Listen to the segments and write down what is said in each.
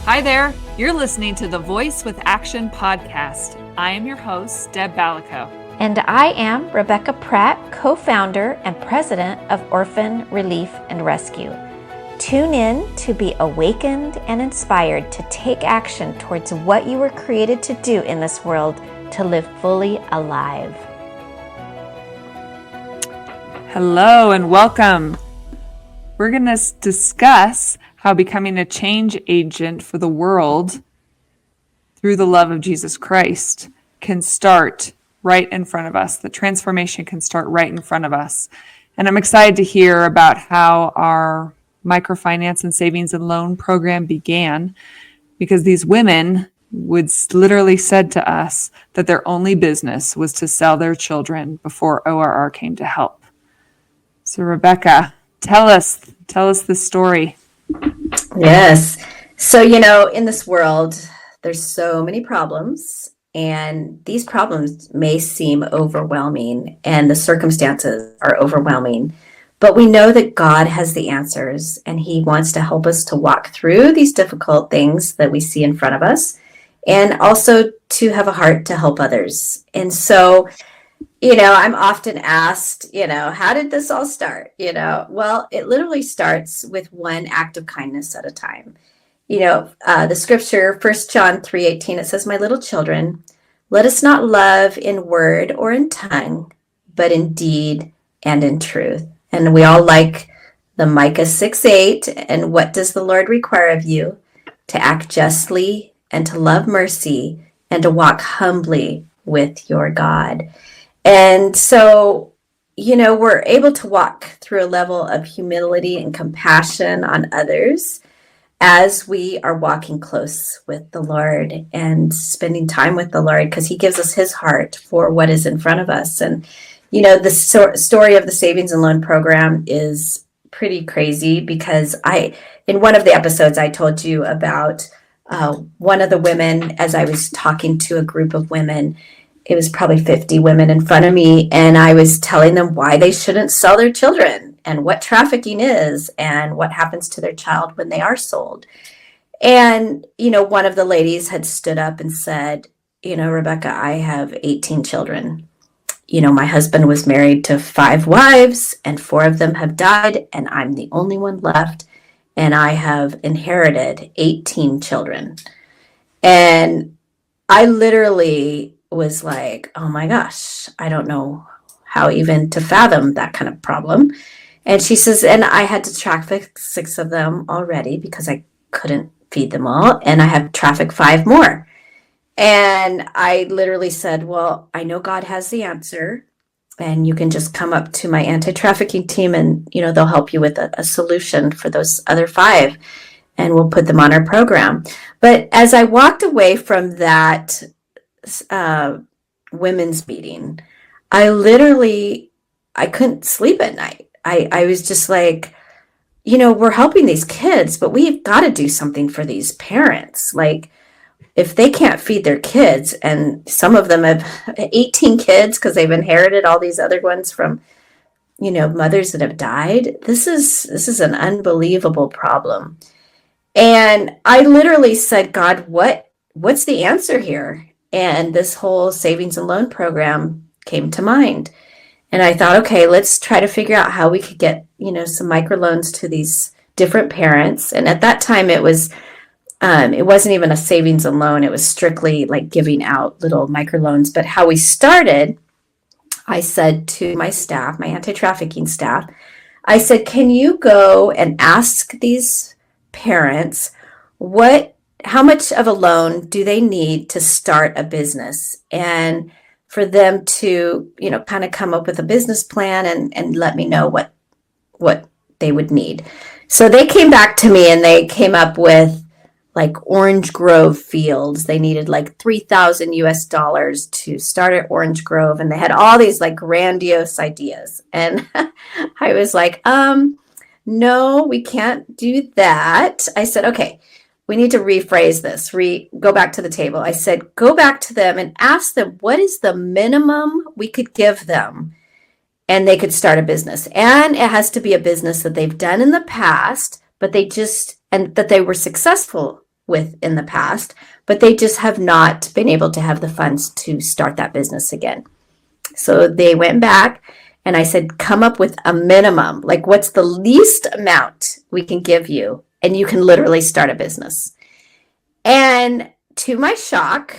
Hi there. You're listening to the Voice with Action podcast. I am your host, Deb Balico. And I am Rebecca Pratt, co-founder and president of Orphan Relief and Rescue. Tune in to be awakened and inspired to take action towards what you were created to do in this world, to live fully alive. Hello and welcome. We're going to discuss how becoming a change agent for the world through the love of Jesus Christ can start right in front of us. The transformation can start right in front of us. And I'm excited to hear about how our microfinance and savings and loan program began, because these women would literally said to us that their only business was to sell their children before ORR came to help. So Rebecca, tell us the story. Yes. So, in this world, there's so many problems, and these problems may seem overwhelming, and the circumstances are overwhelming. But we know that God has the answers, and He wants to help us to walk through these difficult things that we see in front of us, and also to have a heart to help others. And so, I'm often asked, how did this all start? Well, it literally starts with one act of kindness at a time. The scripture, 1 John 3:18, it says, "My little children, let us not love in word or in tongue, but in deed and in truth." And we all like the Micah 6:8. And what does the Lord require of you? To act justly and to love mercy and to walk humbly with your God. And so, we're able to walk through a level of humility and compassion on others as we are walking close with the Lord and spending time with the Lord, because He gives us His heart for what is in front of us. And, the story of the savings and loan program is pretty crazy, because in one of the episodes, I told you about one of the women, as I was talking to a group of women. It was probably 50 women in front of me, and I was telling them why they shouldn't sell their children and what trafficking is and what happens to their child when they are sold. And, one of the ladies had stood up and said, "Rebecca, I have 18 children. My husband was married to 5 wives, and 4 of them have died, and I'm the only one left, and I have inherited 18 children." And I literally was like, oh my gosh, I don't know how even to fathom that kind of problem. And she says, and I had to traffic 6 of them already because I couldn't feed them all. And I have trafficked 5 more. And I literally said, well, I know God has the answer, and you can just come up to my anti-trafficking team, and, they'll help you with a solution for those other 5, and we'll put them on our program. But as I walked away from that women's meeting, I couldn't sleep at night. I was just like, we're helping these kids, but we've got to do something for these parents. Like, if they can't feed their kids, and some of them have 18 kids because they've inherited all these other ones from, mothers that have died, this is an unbelievable problem. And I literally said, God, what's the answer here? And this whole savings and loan program came to mind. And I thought, okay, let's try to figure out how we could get, some microloans to these different parents. And at that time, it wasn't even a savings and loan. It was strictly like giving out little microloans. But how we started, I said to my staff, my anti-trafficking staff, I said, can you go and ask these parents how much of a loan do they need to start a business, and for them to, kind of come up with a business plan and let me know what they would need. So they came back to me and they came up with like Orange Grove fields. They needed like $3,000 to start at Orange Grove. And they had all these like grandiose ideas. And I was like, no, we can't do that. I said, okay, we need to rephrase this, go back to the table. I said, go back to them and ask them, what is the minimum we could give them? And they could start a business. And it has to be a business that they've done in the past, but and that they were successful with in the past, but they just have not been able to have the funds to start that business again. So they went back and I said, come up with a minimum. Like, what's the least amount we can give you? And you can literally start a business. And to my shock,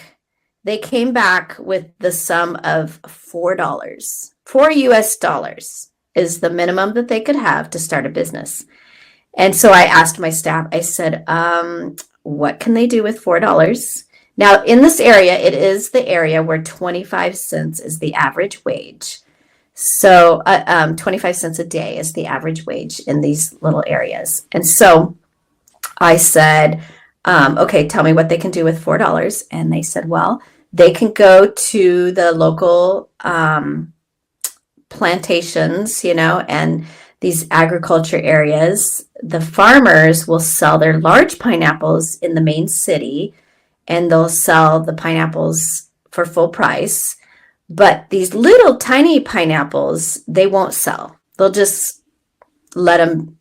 they came back with the sum of $4. $4 is the minimum that they could have to start a business. And so I asked my staff, I said, what can they do with $4? Now, in this area, it is the area where 25 cents is the average wage. So 25 cents a day is the average wage in these little areas. And so I said, okay, tell me what they can do with $4. And they said, well, they can go to the local plantations, and these agriculture areas. The farmers will sell their large pineapples in the main city, and they'll sell the pineapples for full price. But these little tiny pineapples, they won't sell. They'll just let them,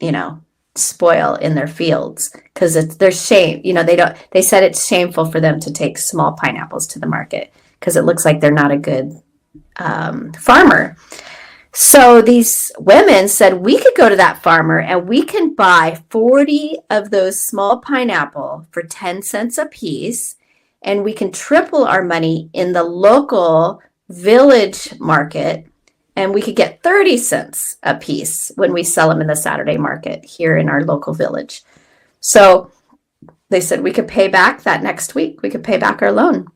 spoil in their fields because they're shame. They said it's shameful for them to take small pineapples to the market because it looks like they're not a good farmer. So these women said, we could go to that farmer and we can buy 40 of those small pineapple for 10 cents a piece. And we can triple our money in the local village market. And we could get 30 cents a piece when we sell them in the Saturday market here in our local village. So they said we could pay back that next week. We could pay back our loan.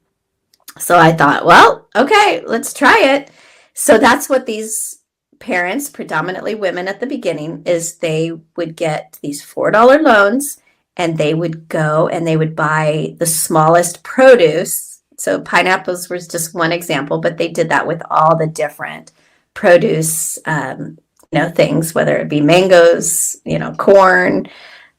So I thought, well, okay, let's try it. So that's what these parents, predominantly women at the beginning, is they would get these $4 loans and they would go and they would buy the smallest produce. So pineapples was just one example, but they did that with all the different produce, things, whether it be mangoes, corn,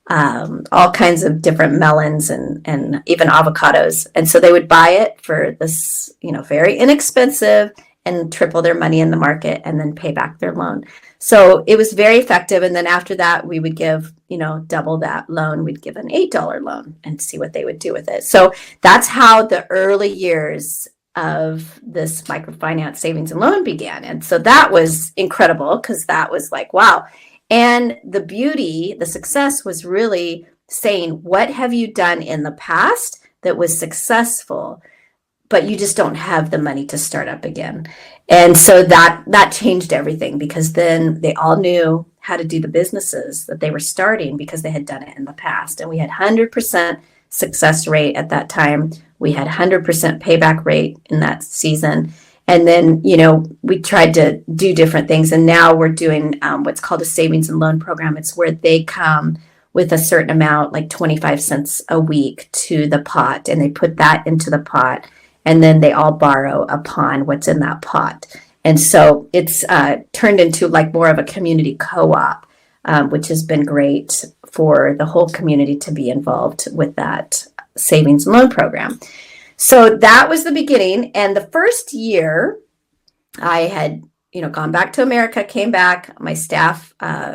all kinds of different melons and even avocados. And so they would buy it for this, very inexpensive and triple their money in the market and then pay back their loan. So it was very effective. And then after that, we would give, double that loan. We'd give an $8 loan and see what they would do with it. So that's how the early years of this microfinance savings and loan began. And so that was incredible because that was like, wow. And the success was really saying, what have you done in the past that was successful, but you just don't have the money to start up again? And so that changed everything because then they all knew how to do the businesses that they were starting because they had done it in the past. And we had 100% success rate at that time. We had 100% payback rate in that season. And then, we tried to do different things. And now we're doing what's called a savings and loan program. It's where they come with a certain amount, like 25 cents a week to the pot, and they put that into the pot. And then they all borrow upon what's in that pot. And so it's turned into like more of a community co-op, which has been great for the whole community to be involved with that savings and loan program. So that was the beginning. And the first year I had, gone back to America, came back. My staff,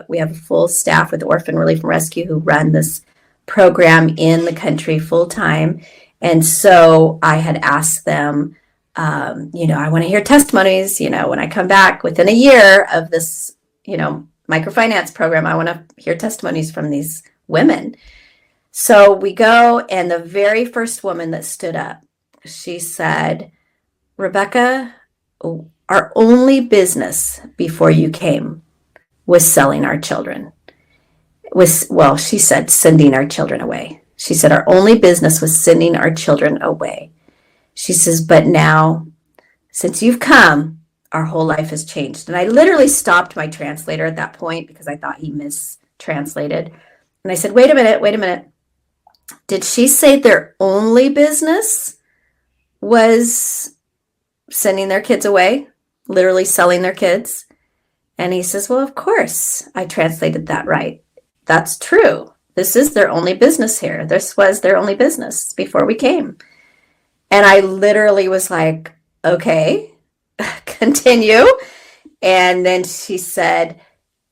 we have a full staff with Orphan Relief and Rescue who run this program in the country full time. And so I had asked them, I want to hear testimonies, when I come back within a year of this, microfinance program, I want to hear testimonies from these women. So we go, and the very first woman that stood up, she said, Rebecca, our only business before you came was selling our children. She said, sending our children away. She said, our only business was sending our children away. She says, but now, since you've come, our whole life has changed. And I literally stopped my translator at that point because I thought he mistranslated. And I said, wait a minute. Did she say their only business was sending their kids away, literally selling their kids? And he says, well, of course, I translated that right. That's true. This is their only business here. This was their only business before we came. And I literally was like, okay, continue. And then she said,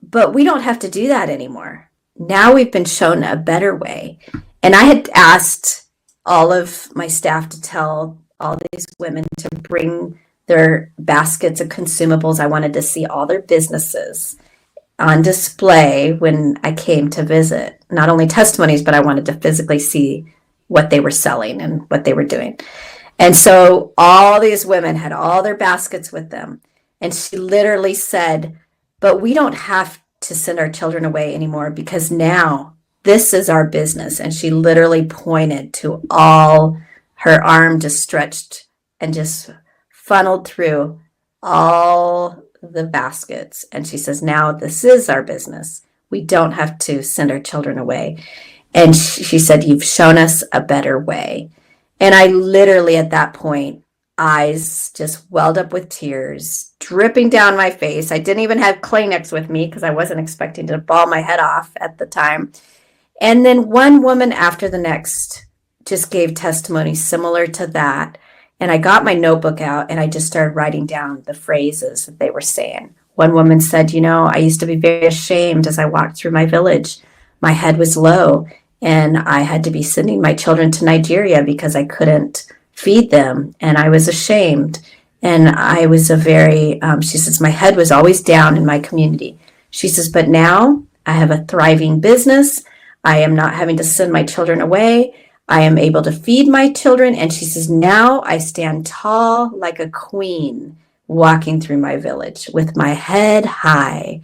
but we don't have to do that anymore. Now we've been shown a better way. And I had asked all of my staff to tell all these women to bring their baskets of consumables. I wanted to see all their businesses on display when I came to visit. Not only testimonies, but I wanted to physically see what they were selling and what they were doing. And so all these women had all their baskets with them. And she literally said, but we don't have to send our children away anymore because now this is our business. And she literally pointed to all, her arm just stretched and just funneled through all the baskets. And she says, now this is our business. We don't have to send our children away. And she said, you've shown us a better way. And I literally at that point, eyes just welled up with tears dripping down my face. I didn't even have Kleenex with me because I wasn't expecting to bawl my head off at the time. And then one woman after the next just gave testimony similar to that. And I got my notebook out and I just started writing down the phrases that they were saying. One woman said, you know, I used to be very ashamed as I walked through my village. My head was low and I had to be sending my children to Nigeria because I couldn't feed them. And I was ashamed. And I was she says, my head was always down in my community. She says, but now I have a thriving business. I am not having to send my children away. I am able to feed my children. And she says, now I stand tall like a queen walking through my village with my head high.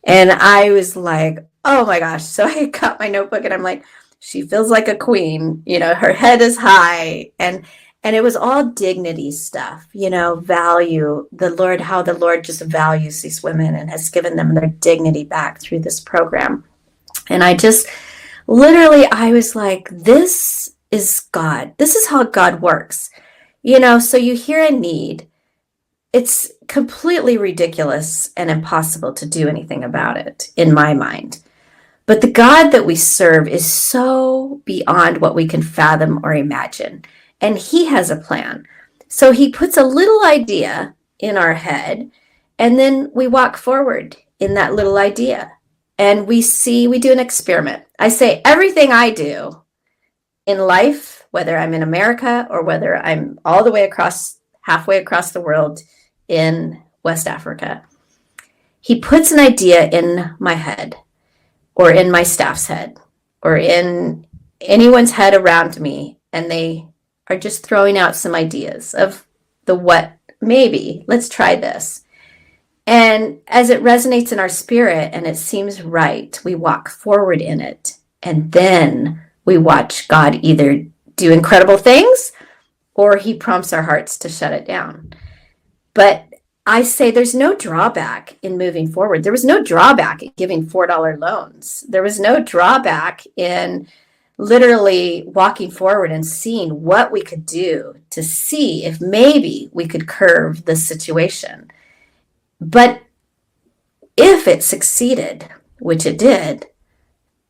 And I was like, oh my gosh. So I got my notebook and I'm like, she feels like a queen, you know, her head is high. And it was all dignity stuff, you know, value the Lord, how the Lord just values these women and has given them their dignity back through this program. And I just literally, I was like, this is God. This is how God works. You know, so you hear a need. It's completely ridiculous and impossible to do anything about it in my mind. But the God that we serve is so beyond what we can fathom or imagine. And he has a plan. So he puts a little idea in our head, and then we walk forward in that little idea. And we do an experiment. I say everything I do in life, whether I'm in America or whether I'm all the way halfway across the world in West Africa, he puts an idea in my head or in my staff's head or in anyone's head around me, and they are just throwing out some ideas of let's try this. And as it resonates in our spirit and it seems right, we walk forward in it. And then we watch God either do incredible things or he prompts our hearts to shut it down. But I say there's no drawback in moving forward. There was no drawback in giving $4 loans. There was no drawback in literally walking forward and seeing what we could do to see if maybe we could curve the situation. But if it succeeded, which it did,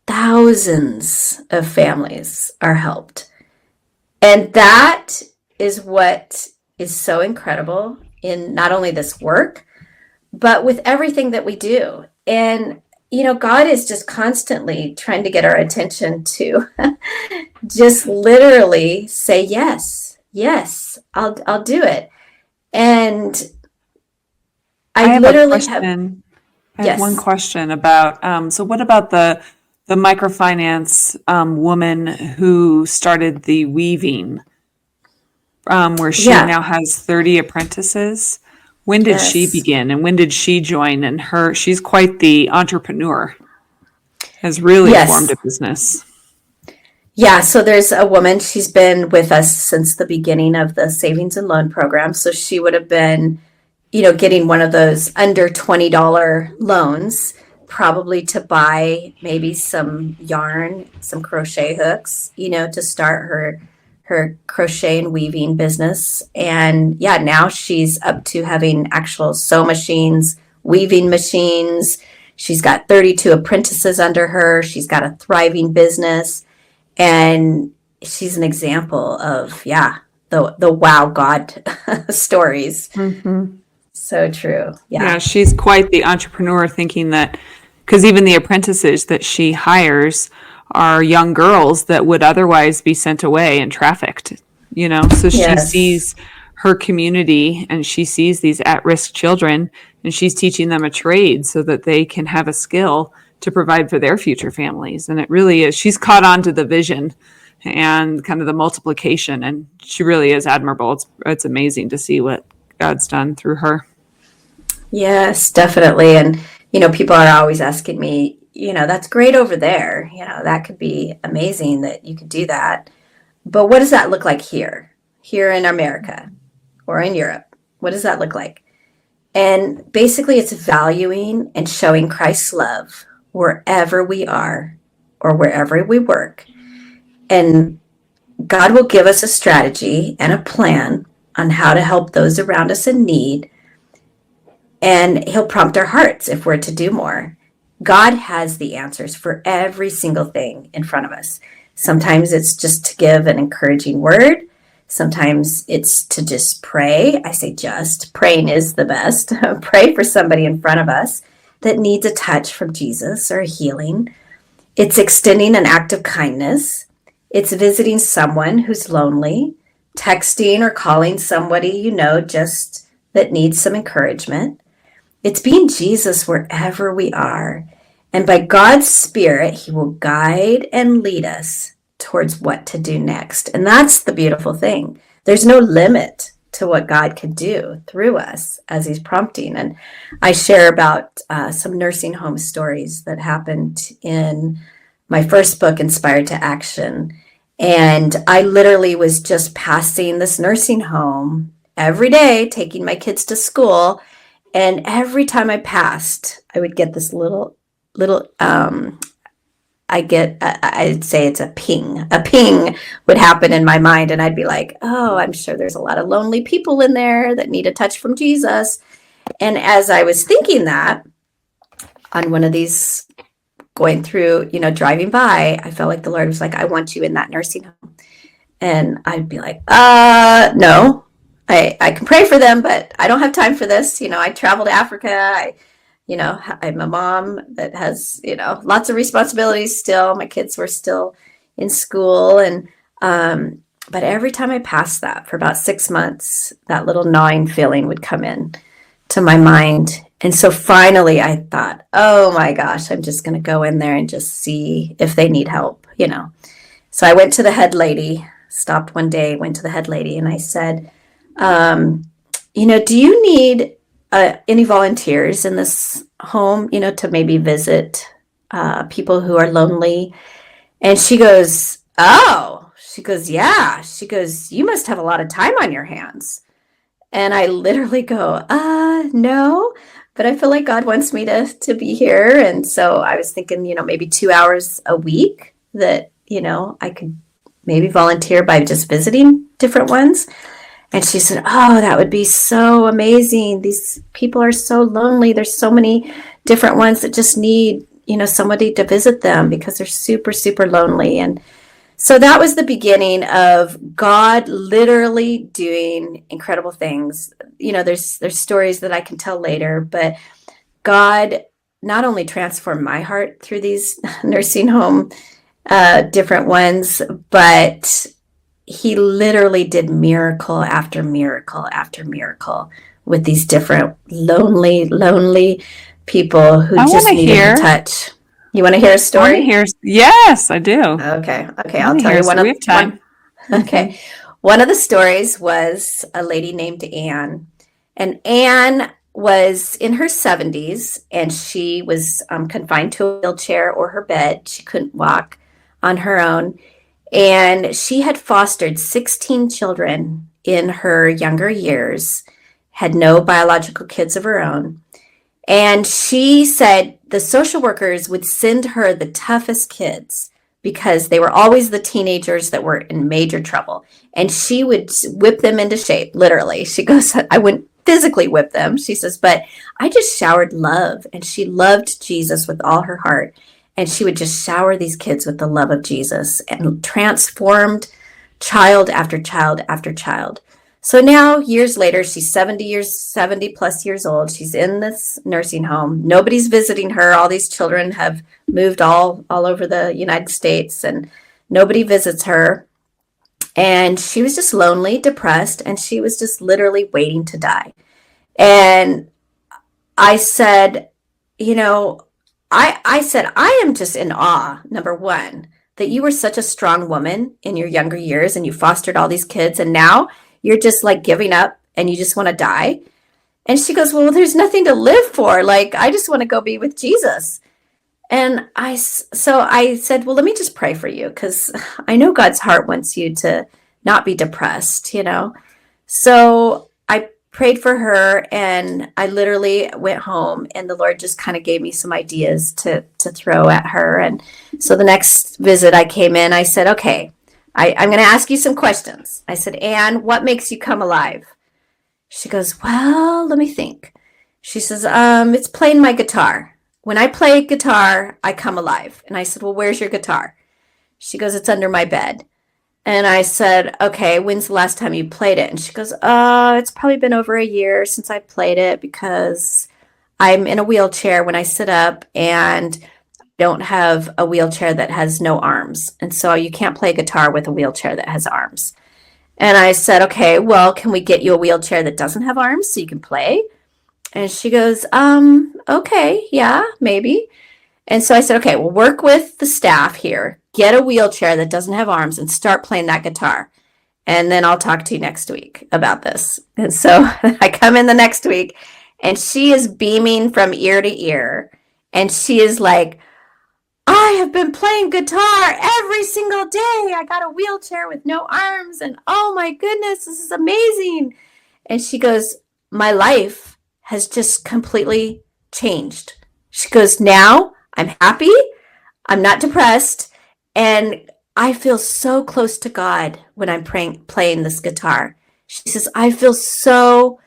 thousands of families are helped. And that is what is so incredible in not only this work, but with everything that we do. And, you know, God is just constantly trying to get our attention to just literally say, yes, I'll do it. And I have one question about, so what about the microfinance woman who started the weaving, where she now has 30 apprentices? When did she begin and when did she join? And she's quite the entrepreneur, has really formed a business. Yeah, so there's a woman, she's been with us since the beginning of the savings and loan program. So she would have been, you know, getting one of those under $20 loans, probably to buy maybe some yarn, some crochet hooks, you know, to start her crochet and weaving business. And yeah, now she's up to having actual sew machines, weaving machines. She's got 32 apprentices under her. She's got a thriving business. And she's an example of, the wow God stories. Mm-hmm. So true. Yeah, she's quite the entrepreneur, thinking that, because even the apprentices that she hires are young girls that would otherwise be sent away and trafficked, So she Yes. sees her community and she sees these at-risk children, and she's teaching them a trade so that they can have a skill to provide for their future families. And it really is, she's caught on to the vision and kind of the multiplication, and she really is admirable. It's amazing to see what God's done through her. Yes, definitely. And, people are always asking me, that's great over there. That could be amazing that you could do that. But what does that look like here in America or in Europe? What does that look like? And basically, it's valuing and showing Christ's love wherever we are or wherever we work. And God will give us a strategy and a plan on how to help those around us in need. And he'll prompt our hearts if we're to do more. God has the answers for every single thing in front of us. Sometimes it's just to give an encouraging word. Sometimes it's to just pray. I say just. Praying is the best. Pray for somebody in front of us that needs a touch from Jesus or a healing. It's extending an act of kindness. It's visiting someone who's lonely, texting or calling somebody just that needs some encouragement. It's being Jesus wherever we are. And by God's Spirit, he will guide and lead us towards what to do next. And that's the beautiful thing. There's no limit to what God can do through us as he's prompting. And I share about some nursing home stories that happened in my first book, Inspired to Action. And I literally was just passing this nursing home every day, taking my kids to school. And every time I passed, I would get this I'd say it's a ping. A ping would happen in my mind, and I'd be like, oh, I'm sure there's a lot of lonely people in there that need a touch from Jesus. And as I was thinking that, on one of these going through, driving by, I felt like the Lord was like, I want you in that nursing home. And I'd be like, no, I can pray for them, but I don't have time for this. I travel to Africa. I'm a mom that has, lots of responsibilities still. My kids were still in school. And, but every time I passed that for about 6 months, that little gnawing feeling would come in to my mind. And so finally I thought, oh my gosh, I'm just going to go in there and just see if they need help, So I went to the head lady, stopped one day, went to the head lady, and I said, do you need any volunteers in this home, to maybe visit people who are lonely? And she goes, yeah. She goes, you must have a lot of time on your hands. And I literally go, no, but I feel like God wants me to be here. And so I was thinking, maybe 2 hours a week that, I could maybe volunteer by just visiting different ones. And she said, oh, that would be so amazing. These people are so lonely. There's so many different ones that just need, somebody to visit them because they're super, super lonely. And so that was the beginning of God literally doing incredible things. There's stories that I can tell later, but God not only transformed my heart through these nursing home, different ones, but he literally did miracle after miracle after miracle with these different lonely people who just needed a touch. You want to hear a story? Yes, I do. Okay. I'll tell you one of time. Okay. One of the stories was a lady named Anne, and Anne was in her 70s, and she was confined to a wheelchair or her bed. She couldn't walk on her own. And she had fostered 16 children in her younger years, had no biological kids of her own. And she said the social workers would send her the toughest kids because they were always the teenagers that were in major trouble. And she would whip them into shape, literally. She goes, I wouldn't physically whip them, she says, but I just showered love. And she loved Jesus with all her heart. And she would just shower these kids with the love of Jesus and transformed child after child after child. So now, years later, she's 70 plus years old. She's in this nursing home. Nobody's visiting her. All these children have moved all over the United States, and nobody visits her. And she was just lonely, depressed, and she was just literally waiting to die. And I said, I said, I am just in awe, number one, that you were such a strong woman in your younger years and you fostered all these kids, and now you're just like giving up and you just want to die. And she goes, well, there's nothing to live for. Like, I just want to go be with Jesus. And so I said, well, let me just pray for you, because I know God's heart wants you to not be depressed, So I prayed for her, and I literally went home, and the Lord just kind of gave me some ideas to throw at her. And so the next visit I came in, I said, okay, I'm going to ask you some questions. I said, Anne, what makes you come alive? She goes, well, let me think. She says, it's playing my guitar. When I play guitar, I come alive. And I said, well, where's your guitar? She goes, it's under my bed. And I said, okay, when's the last time you played it? And she goes, it's probably been over a year since I played it, because I'm in a wheelchair when I sit up, and don't have a wheelchair that has no arms. And so you can't play guitar with a wheelchair that has arms. And I said, okay, well, can we get you a wheelchair that doesn't have arms so you can play? And she goes, okay, yeah, maybe. And so I said, okay, well, work with the staff here, get a wheelchair that doesn't have arms, and start playing that guitar. And then I'll talk to you next week about this. And so I come in the next week, and she is beaming from ear to ear. And she is like, I have been playing guitar every single day. I got a wheelchair with no arms, and oh my goodness, this is amazing. And she goes, my life has just completely changed. She goes, now I'm happy, I'm not depressed, and I feel so close to God when I'm playing this guitar. She says, I feel so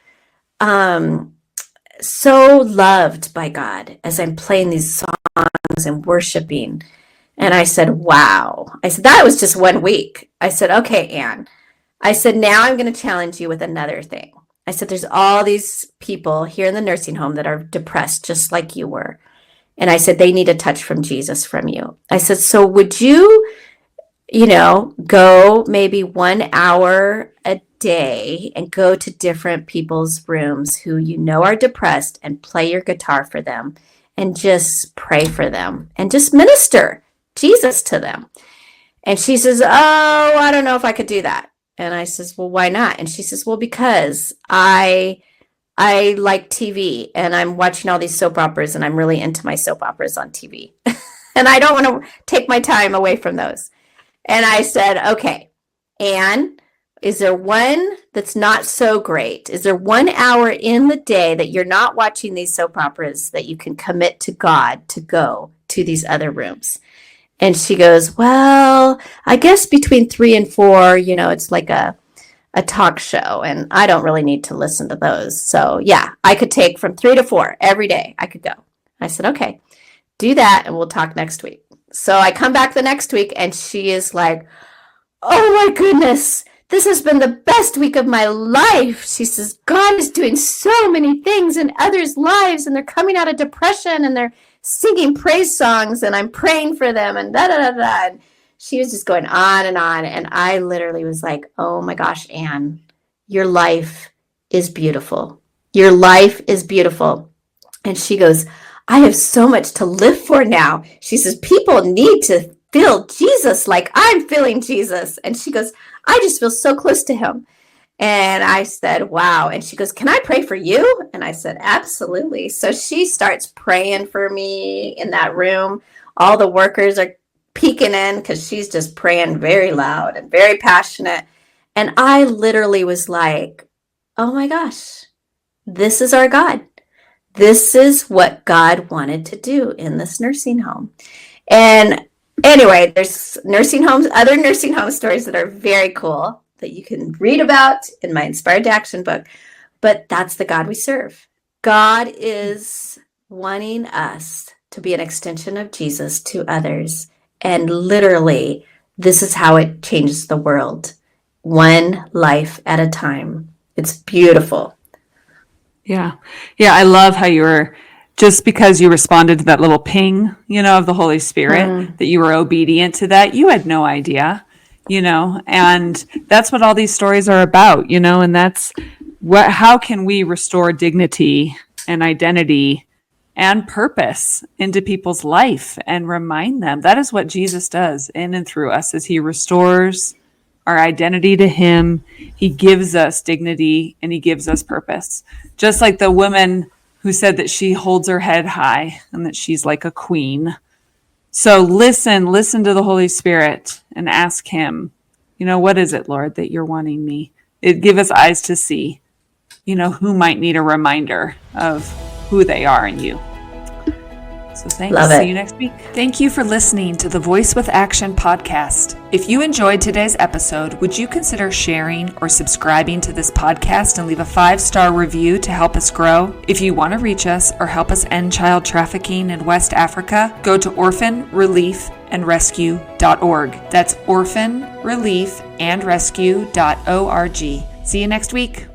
loved by God as I'm playing these songs and worshiping. And I said, wow. I said, that was just 1 week. I said, okay, Anne. I said, now I'm going to challenge you with another thing. I said, there's all these people here in the nursing home that are depressed just like you were. And I said, they need a touch from Jesus from you. I said, so would you, go maybe 1 hour a day and go to different people's rooms who are depressed, and play your guitar for them, and just pray for them, and just minister Jesus to them. And she says, oh, I don't know if I could do that. And I says, well, why not? And she says, well, because I like TV, and I'm watching all these soap operas, and I'm really into my soap operas on TV. And I don't want to take my time away from those. And I said, okay, Anne, is there one that's not so great? Is there 1 hour in the day that you're not watching these soap operas that you can commit to God to go to these other rooms? And she goes, well, I guess between 3 and 4, it's like a talk show, and I don't really need to listen to those. So yeah, I could take from 3 to 4 every day. I could go. I said, okay, do that, and we'll talk next week. So I come back the next week, and she is like, oh my goodness, this has been the best week of my life. She says, God is doing so many things in others' lives, and they're coming out of depression, and they're singing praise songs, and I'm praying for them, and da-da-da-da. And she was just going on. And I literally was like, oh my gosh, Anne, your life is beautiful. Your life is beautiful. And she goes, I have so much to live for now. She says, people need to feel Jesus like I'm feeling Jesus. And she goes, I just feel so close to him. And I said, wow. And she goes, can I pray for you? And I said, absolutely. So she starts praying for me in that room. All the workers are peeking in, because she's just praying very loud and very passionate. And I literally was like, oh my gosh, this is our God. This is what God wanted to do in this nursing home. And anyway, there's other nursing home stories that are very cool that you can read about in my Inspired to Action book. But that's the God we serve. God is wanting us to be an extension of Jesus to others. And literally, this is how it changes the world. one life at a time. It's beautiful. Yeah. Yeah. I love how you were, just because you responded to that little ping, of the Holy Spirit, that you were obedient to that. You had no idea, and that's what all these stories are about, and that's how can we restore dignity and identity and purpose into people's life and remind them that is what Jesus does in and through us, as he restores our identity to him. He gives us dignity and he gives us purpose. Just like the woman who said that she holds her head high and that she's like a queen. So listen to the Holy Spirit and ask him, what is it, Lord, that you're wanting me? Give us eyes to see, who might need a reminder of who they are in you. So thanks. Love it. See you next week. Thank you for listening to the Voice with Action podcast. If you enjoyed today's episode, would you consider sharing or subscribing to this podcast and leave a 5-star review to help us grow? If you want to reach us or help us end child trafficking in West Africa, go to orphanreliefandrescue.org. That's orphanreliefandrescue.org. See you next week.